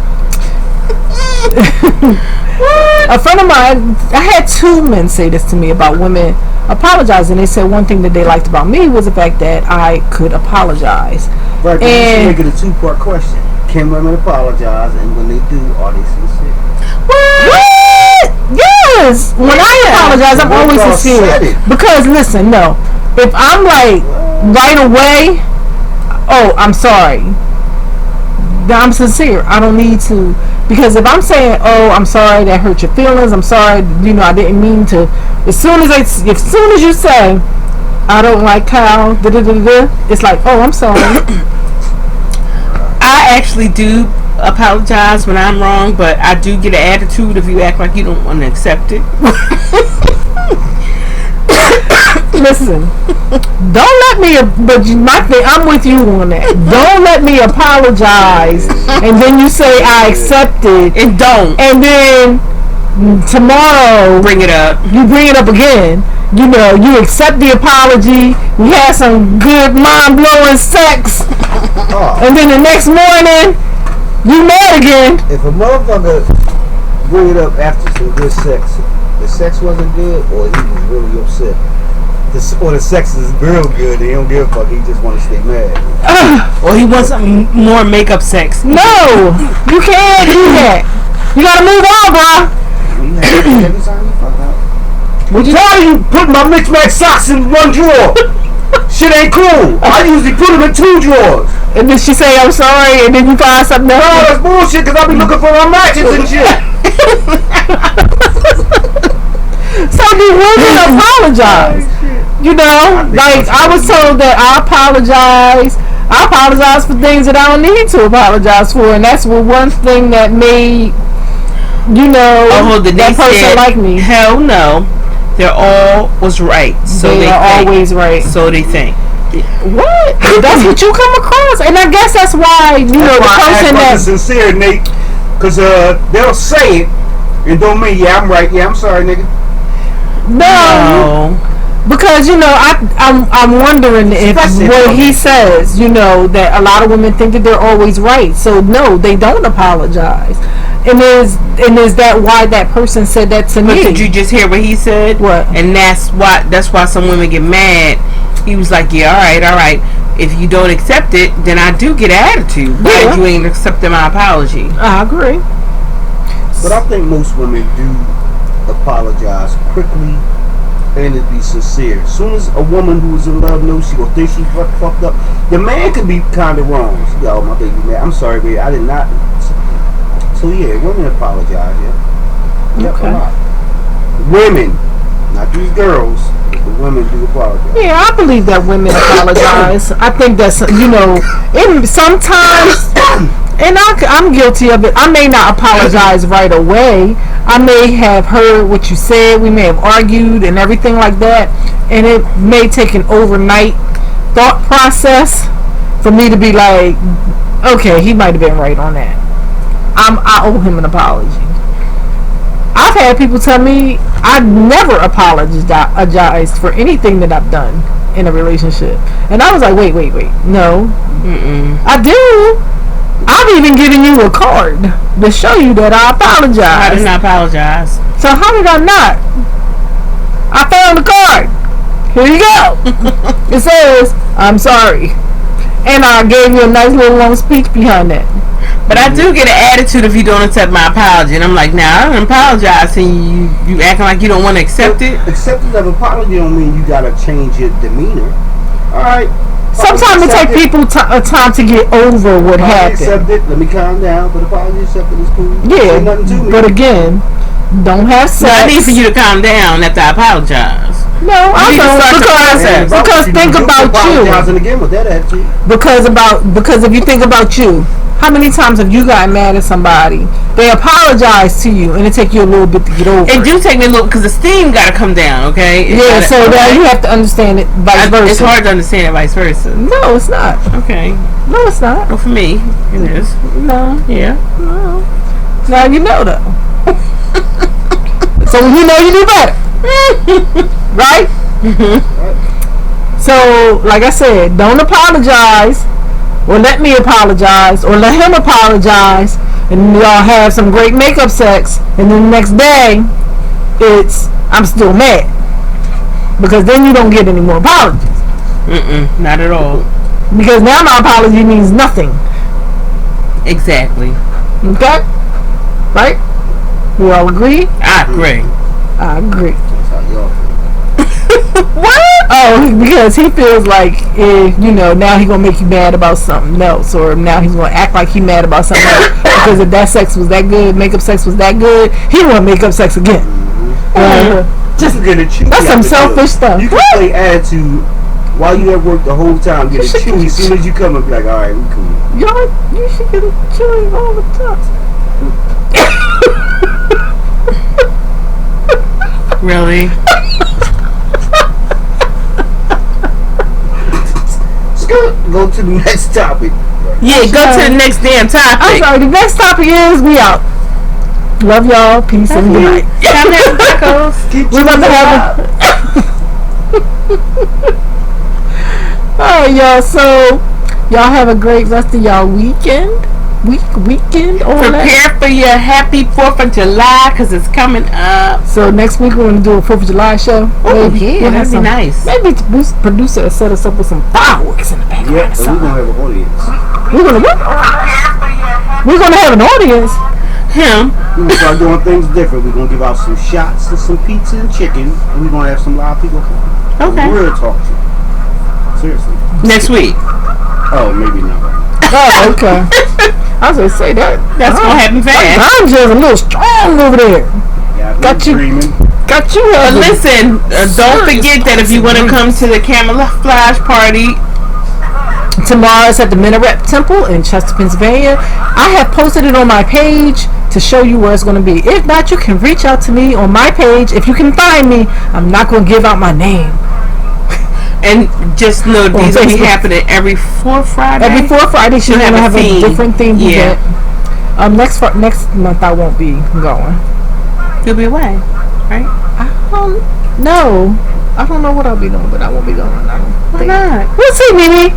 a friend of mine, I had two men say this to me about women apologizing. They said one thing that they liked about me was the fact that I could apologize. Right, but you should make it a two-part question. Can women apologize, and when they do, are they sincere? What? Yes. When I apologize, I'm always sincere. Because listen, no, if I'm like right away, oh, I'm sorry, then I'm sincere. I don't need to, because if I'm saying, oh, I'm sorry that hurt your feelings, I'm sorry, I didn't mean to. As soon as you say, I don't like how it's like, oh, I'm sorry. I actually do apologize when I'm wrong, but I do get an attitude if you act like you don't want to accept it. Listen, don't let me, but my thing, I'm with you on that. Don't let me apologize and then you say I accept it and don't, and then tomorrow bring it up. You bring it up again. You accept the apology. We had some good mind-blowing sex, and then the next morning you mad again. If a motherfucker bring it up after some good sex, the sex wasn't good, or he was really upset, or the sex is real good, he don't give a fuck, he just want to stay mad. Or he wants some more makeup sex. No, you can't do that. You gotta move on, bro. Every time you fuck up. Why you put my mixed match socks in one drawer? Shit ain't cool. I usually put them in two drawers. And then she say, I'm sorry, and then you find something else. No, that's bullshit, because I be looking for my matches and shit. So do women apologize? I was told that I apologize for things that I don't need to apologize for, and that's one thing that made that person like me. Hell no, they're all was right. So they are always right. So they think. What? That's what you come across, and I guess that's why the person that's sincere, Nate, because they'll say it and don't mean I'm right. Yeah, I'm sorry, nigga. No. Because I'm wondering if what he says, that a lot of women think that they're always right. So no, they don't apologize. And is that why that person said that to me? But did you just hear what he said? What? And that's why some women get mad. He was like, yeah, all right. If you don't accept it, then I do get an attitude. Why you ain't accepting my apology? I agree. But I think most women do apologize quickly and to be sincere. As soon as a woman who's in love knows she gonna think she fucked up, the man can be kind of wrong. Yo, my baby man, I'm sorry, baby, I did not. So yeah, women apologize. Yeah, okay. A lot. Women, not these girls, but the women do apologize. Yeah, I believe that women apologize. I think that's sometimes. And I'm guilty of it. I may not apologize right away. I may have heard what you said. We may have argued and everything like that. And it may take an overnight thought process for me to be like, okay, he might have been right on that. I owe him an apology. I've had people tell me I never apologized for anything that I've done in a relationship. And I was like, wait. No. I do. I've even given you a card to show you that I apologize. I did not apologize. So how did I not? I found the card. Here you go. It says, I'm sorry. And I gave you a nice little long speech behind that. But I do get an attitude if you don't accept my apology. And I'm like, I don't apologize. And you acting like you don't want to accept it. Acceptance of apology don't mean you got to change your demeanor. All right. Sometimes it takes people time to get over what happened. Accept it. Let me calm down. But apology accepted is cool. Yeah. Nothing to me. But again, don't have sex. I need for you to calm down after I apologize. No, I don't, because think about you. Again with that attitude. Because if you think about you, How many times have you gotten mad at somebody? They apologize to you, and it take you a little bit to get over It do take me a little because the steam got to come down. Okay. Yeah, so now you have to understand it vice versa. It's hard to understand it vice versa. No, it's not. Okay. No, it's not. Well, for me, it is. No. Yeah. No. Now you know though. So when you know, you do better. Right? So, like I said, don't apologize, or let me apologize, or let him apologize, and y'all have some great makeup sex, and then the next day, it's, I'm still mad. Because then you don't get any more apologies. Not at all. Because now my apology means nothing. Exactly. Okay? Right? We all agree? I agree. I agree. That's how y'all feel. What? Oh, because he feels like if, you know, now he's gonna make you mad about something else, or now he's gonna act like he mad about something else because if that sex was that good, makeup sex was that good, he want makeup sex again. Just get a chew. That's some selfish stuff. You can play attitude while you at work the whole time. Get a chew as soon as you come and be like, all right, we cool. Y'all, you should get a chewing all the time. Really? Go to the next topic. Yeah, go to the next damn I'm topic. sorry, the next topic is we out. Love y'all, peace and good night. Time to have tacos. We're about to have Alright, y'all, so y'all have a great rest of y'all weekend. Weekend, all that. Prepare for your happy 4th of July because it's coming up. So next week we're gonna do a 4th of July show. Oh, maybe. yeah, We'll have that'd be some- nice. Maybe the producer will set us up with some fireworks in the background. Yeah, or and we're something. gonna have an audience. We're gonna what? We're gonna have an audience. Him. We're gonna start doing things different. We're gonna give out some shots and some pizza and chicken, and we're gonna have some live people come. Okay. We're gonna talk to you. Seriously. Next week. Oh, maybe not. Oh, okay. I was gonna say that. That's gonna happen fast. I'm just a little strong over there. Yeah, I've Got been you. dreaming. Got you. But listen, don't forget that if you want to come to the camouflage party, Tomorrow it's at the Minaret Temple in Chester, Pennsylvania. I have posted it on my page to show you where it's going to be. If not, you can reach out to me on my page. If you can find me, I'm not going to give out my name. and just know these will be Facebook. happening every 4th Friday. Every 4th Friday, she's You'll going to have have a a theme. different themed Yeah. event. Next month I won't be going. You'll be away, right? I don't know. I don't know what I'll be doing, but I won't be going. I don't Why think. not? We'll see, Mimi.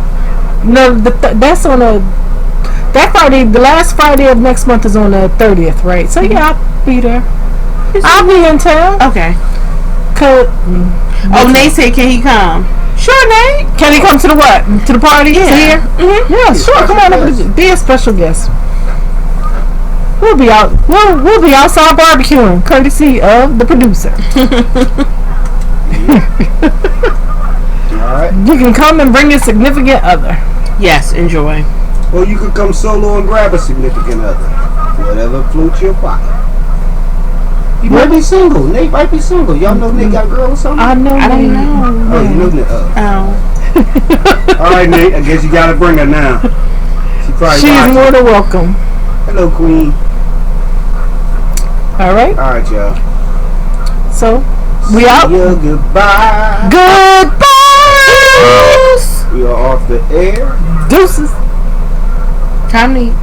No, that's on that Friday. The last Friday of next month is on the 30th, right? So yeah, I'll be there. I'll be in town. Okay. Oh, Nate said, can he come? Sure, Nate. can he come to the what? To the party? Yeah. Here? Mm-hmm. Yeah, sure. Come on over. Be a special guest. We'll be out. We'll be outside barbecuing, courtesy of the producer. Alright. You can come and bring your significant other. Yes, enjoy. Or you could come solo and grab a significant other. Whatever floats your pocket. You might be single. Nate might be single. Y'all know Nate got a girl or something? I know. I don't know. Oh, you know Nate. Oh. Alright, Nate, I guess you gotta bring her now. She probably She's watching. more than welcome. Hello, Queen. All right. Alright, y'all. So we out. Yeah, goodbye. Goodbye. We are off the air. Deuces. Time to eat.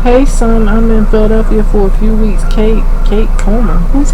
Hey son, I'm in Philadelphia for a few weeks. Kate Comer. Who's